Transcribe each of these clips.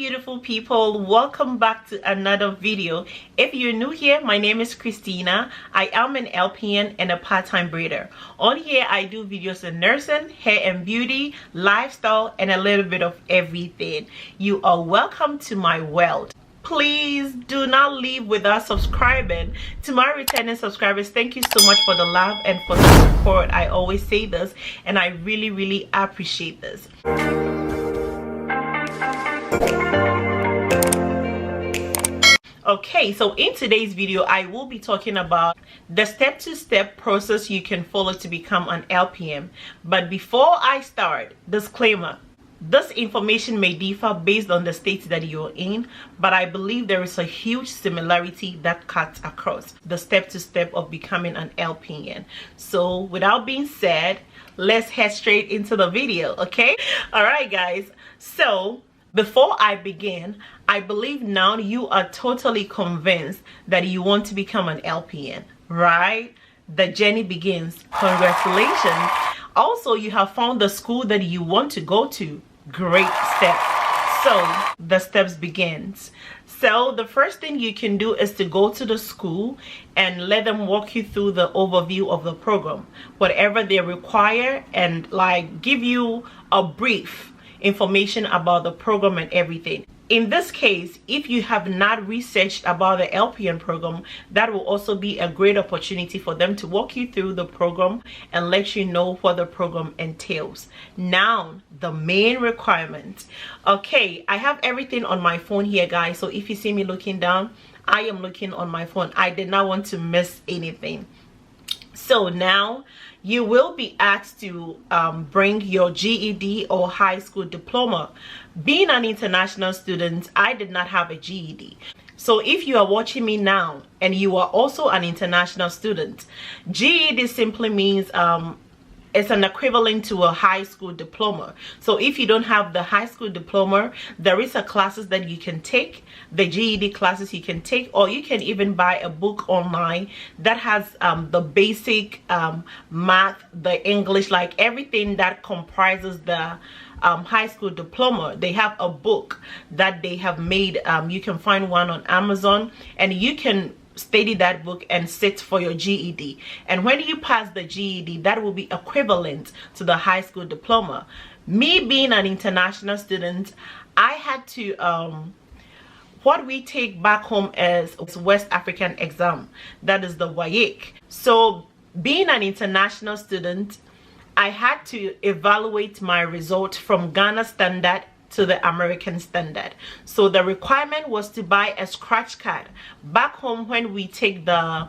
beautiful people, welcome back to another video. If you're new here, my name is Christina. I am an LPN and a part-time breeder. On here I do videos on nursing, hair and beauty, lifestyle, and a little bit of everything. You are welcome to my world. Please do not leave without subscribing. To my returning subscribers, thank you so much for the love and for the support. I always say this and I really appreciate this. Okay, so in today's video I will be talking about the step-to-step process you can follow to become an LPN. But before I start, disclaimer: this information may differ based on the state that you're in, but I believe there is a huge similarity that cuts across the step-to-step of becoming an LPN. So without being said, let's head straight into the video, okay? All right, guys. So before I begin, I believe now you are totally convinced that you want to become an LPN, right? The journey begins. Congratulations. Also, you have found the school that you want to go to. Great step. So the steps begins. So the first thing you can do is to go to the school and let them walk you through the overview of the program, whatever they require, and like give you a brief information about the program and everything. In this case, if you have not researched about the LPN program, that will also be a great opportunity for them to walk you through the program and let you know what the program entails. Now, the main requirement. Okay, I have everything on my phone here, guys. So if you see me looking down, I am looking on my phone. I did not want to miss anything. So now you will be asked to bring your GED or high school diploma. Being an international student, I did not have a GED. So if you are watching me now and you are also an international student, GED simply means it's an equivalent to a high school diploma. So if you don't have the high school diploma, there is a classes that you can take, the GED classes you can take, or you can even buy a book online that has the basic math, the English, like everything that comprises the high school diploma. They have a book that they have made. You can find one on Amazon and you can study that book and sit for your GED. And when you pass the GED, that will be equivalent to the high school diploma. Me being an international student, I had to what we take back home as West African exam, that is the WAEC. So being an international student, I had to evaluate my result from Ghana standard to the American standard. So the requirement was to buy a scratch card. Back home, when we take the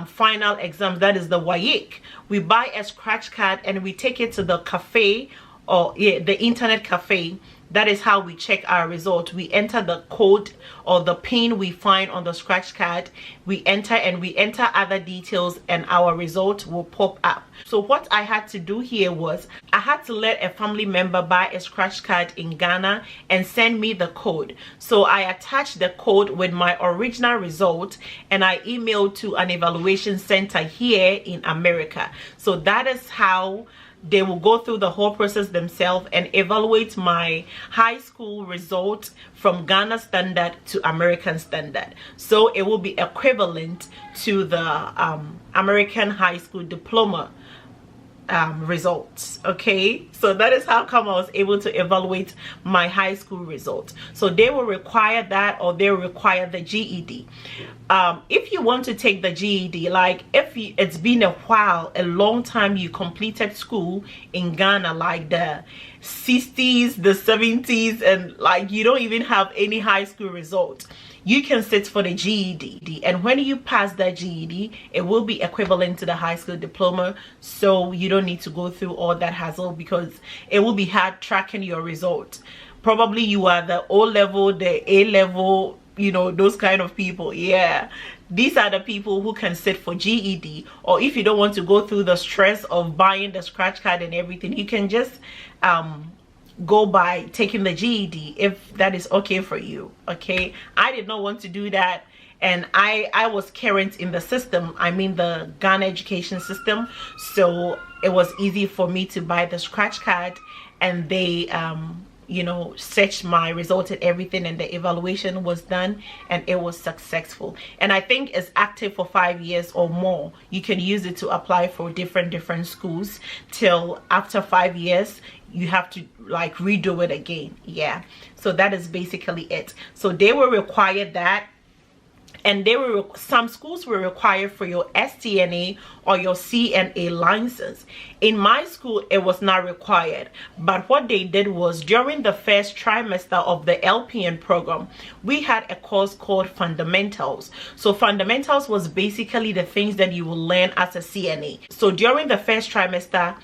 final exam, that is the WAEC, we buy a scratch card and we take it to the cafe, or the internet cafe. That is how we check our result. We enter the code or the pin we find on the scratch card. We enter and we enter other details and our result will pop up. So what I had to do here was I had to let a family member buy a scratch card in Ghana and send me the code. So I attached the code with my original result and I emailed to an evaluation center here in America. So that is how they will go through the whole process themselves and evaluate my high school result from Ghana standard to American standard. So it will be equivalent to the American high school diploma results. Okay, so that is how come I was able to evaluate my high school result. So they will require that, or they will require the GED. If you want to take the GED, like if it's been a while, a long time you completed school in Ghana, like the 60s, the 70s, and like you don't even have any high school result, you can sit for the GED. And when you pass that GED, it will be equivalent to the high school diploma. So you don't need to go through all that hassle because it will be hard tracking your result. Probably you are the O level, the A level, you know, those kind of people. Yeah, these are the people who can sit for GED. Or if you don't want to go through the stress of buying the scratch card and everything, you can just go by taking the GED if that is okay for you. Okay, I did not want to do that, and I was current in the system, I mean the Ghana education system, so it was easy for me to buy the scratch card, and they searched my results and everything, and the evaluation was done and it was successful. And I think it's active for 5 years or more. You can use it to apply for different schools till after 5 years you have to like redo it again. Yeah, so that is basically it. So they will require that. And some schools will require for your STNA or your CNA license. In my school, it was not required. But what they did was, during the first trimester of the LPN program, we had a course called Fundamentals. So Fundamentals was basically the things that you will learn as a CNA. So during the first trimester,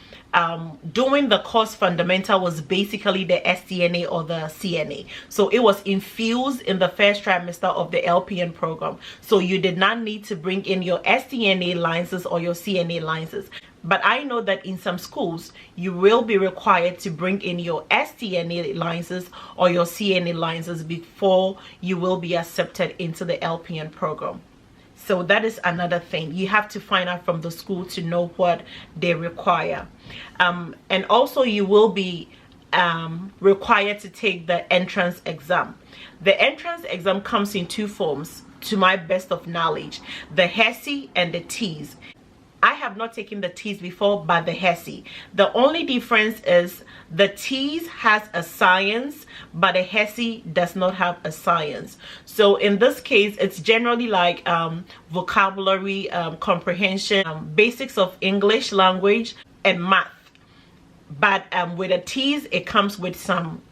doing the course Fundamental was basically the STNA or the CNA. So it was infused in the first trimester of the LPN program. So you did not need to bring in your STNA license or your CNA license. But I know that in some schools you will be required to bring in your STNA license or your CNA license before you will be accepted into the LPN program. So that is another thing. You have to find out from the school to know what they require. And also you will be required to take the entrance exam. The entrance exam comes in 2 forms, to my best of knowledge: the HESI and the TEAS. I have not taken the TEAS before, but the HESI. The only difference is the TEAS has a science, but the HESI does not have a science. So in this case, it's generally like vocabulary, comprehension, basics of English language, and math. But with a TEAS, it comes with some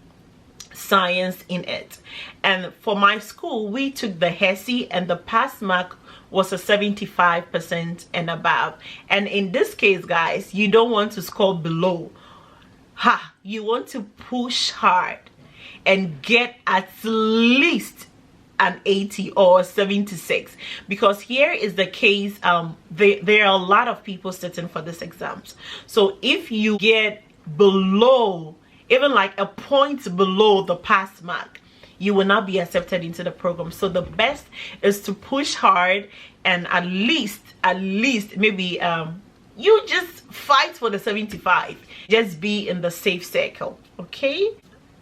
science in it. And for my school, we took the HESI, and the pass mark was a 75% and above. And in this case, guys, you don't want to score below. You want to push hard and get at least an 80 or 76, because here is the case. There are a lot of people sitting for these exams. So if you get below, even like a point below the pass mark, you will not be accepted into the program. So the best is to push hard, and at least maybe you just fight for the 75. Just be in the safe circle, okay?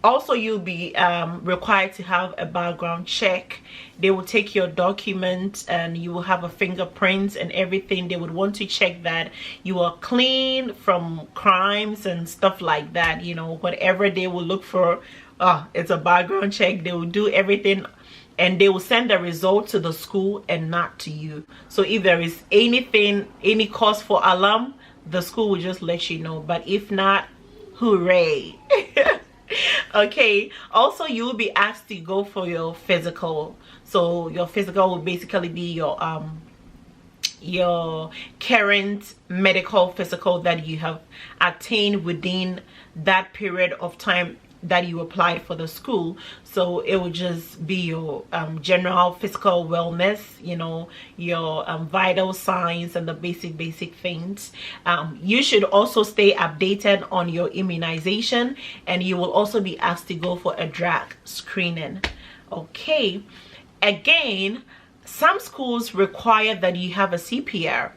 Also, you'll be required to have a background check. They will take your documents, and you will have a fingerprint and everything. They would want to check that you are clean from crimes and stuff like that. Whatever they will look for, it's a background check. They will do everything, and they will send the result to the school and not to you. So if there is any cause for alarm, the school will just let you know. But if not, hooray. Okay, also you will be asked to go for your physical. So your physical will basically be your current medical physical that you have attained within that period of time that you applied for the school. So it will just be your general physical wellness, your vital signs and the basic things. You should also stay updated on your immunization, and you will also be asked to go for a drug screening. Okay, again, some schools require that you have a CPR.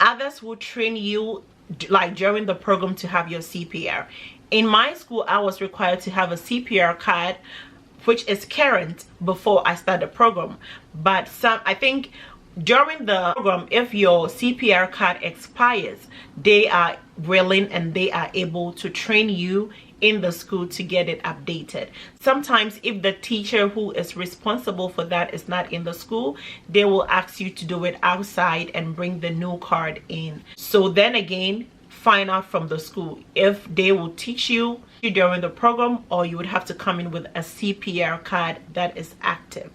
Others will train you like during the program to have your CPR. In my school, I was required to have a CPR card, which is current, before I start the program. But I think during the program, if your CPR card expires, they are willing and they are able to train you in the school to get it updated. Sometimes if the teacher who is responsible for that is not in the school, they will ask you to do it outside and bring the new card in. So then again, find out from the school if they will teach you during the program, or you would have to come in with a CPR card that is active.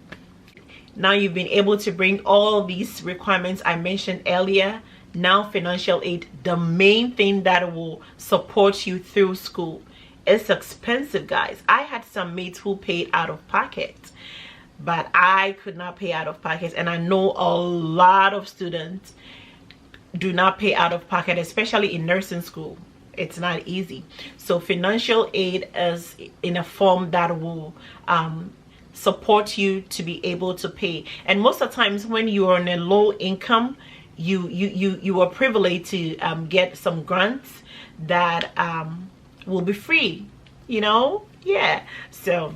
Now you've been able to bring all these requirements I mentioned earlier. Now financial aid, the main thing that will support you through school. It's expensive, guys. I had some mates who paid out of pocket, but I could not pay out of pocket, and I know a lot of students do not pay out of pocket, especially in nursing school. It's not easy. So financial aid is in a form that will support you to be able to pay. And most of the times when you are on a low income, you are privileged to get some grants that will be free. Yeah, so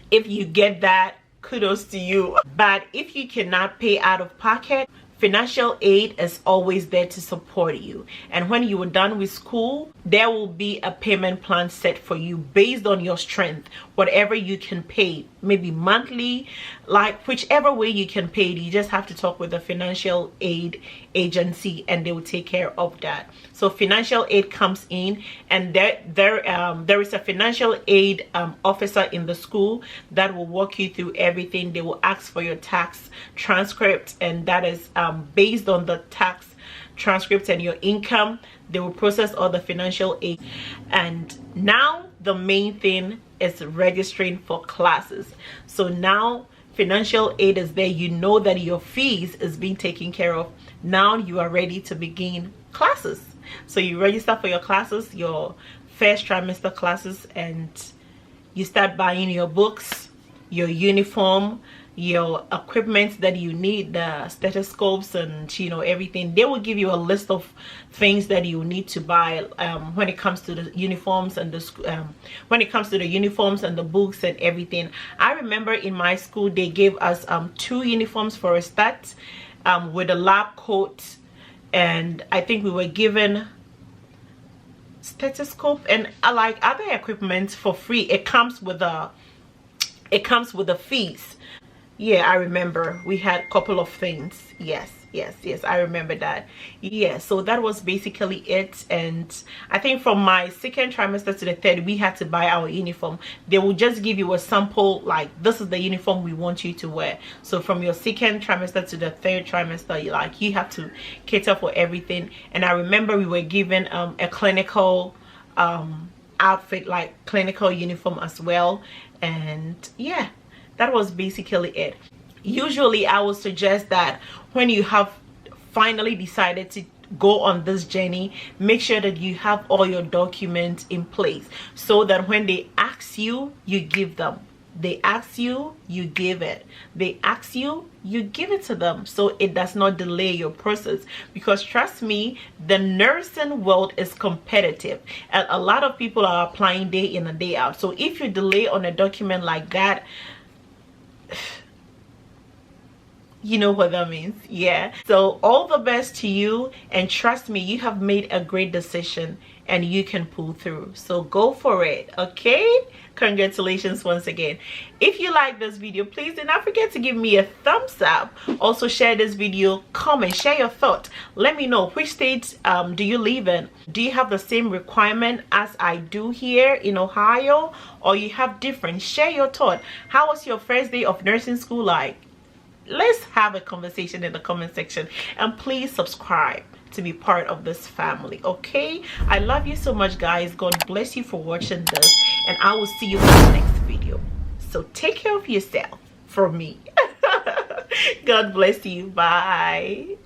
if you get that, kudos to you. But if you cannot pay out of pocket, financial aid is always there to support you. And when you are done with school, there will be a payment plan set for you based on your strength, whatever you can pay, maybe monthly, like whichever way you can pay it. You just have to talk with the financial aid agency and they will take care of that. So financial aid comes in, and there is a financial aid officer in the school that will walk you through everything. They will ask for your tax transcript, and that is based on the tax transcripts and your income. They will process all the financial aid. And now the main thing is registering for classes. So now financial aid is there. You know that your fees is being taken care of. Now you are ready to begin classes. So you register for your classes, your first trimester classes, and you start buying your books, your uniform, your equipment that you need, the stethoscopes and everything. They will give you a list of things that you need to buy when it comes to the uniforms and the books and everything. I remember in my school they gave us 2 uniforms for a start, with a lab coat, and I think we were given stethoscope and like other equipment for free. It comes with the fees. Yeah, I remember we had a couple of things. Yes, I remember that. Yeah, so that was basically it. And I think from my second trimester to the third, we had to buy our uniform. They will just give you a sample, like, this is the uniform we want you to wear. So from your second trimester to the third trimester, you have to cater for everything. And I remember we were given a clinical outfit, like clinical uniform as well. And yeah, that was basically it. Usually I would suggest that when you have finally decided to go on this journey, make sure that you have all your documents in place, so that when they ask you, you give them. They ask you, you give it. They ask you, you give it to them, so it does not delay your process. Because trust me, the nursing world is competitive and a lot of people are applying day in and day out. So if you delay on a document like that, you know what that means. Yeah, so all the best to you, and trust me, you have made a great decision and you can pull through. So go for it. Okay, congratulations once again. If you like this video, please do not forget to give me a thumbs up. Also share this video, comment, share your thoughts. Let me know which states do you live in. Do you have the same requirement as I do here in Ohio, or you have different? Share your thought. How was your first day of nursing school like? Let's have a conversation in the comment section, and please subscribe to be part of this family. Okay, I love you so much, guys. God bless you for watching this, and I will see you in the next video. So take care of yourself from me. God bless you. Bye.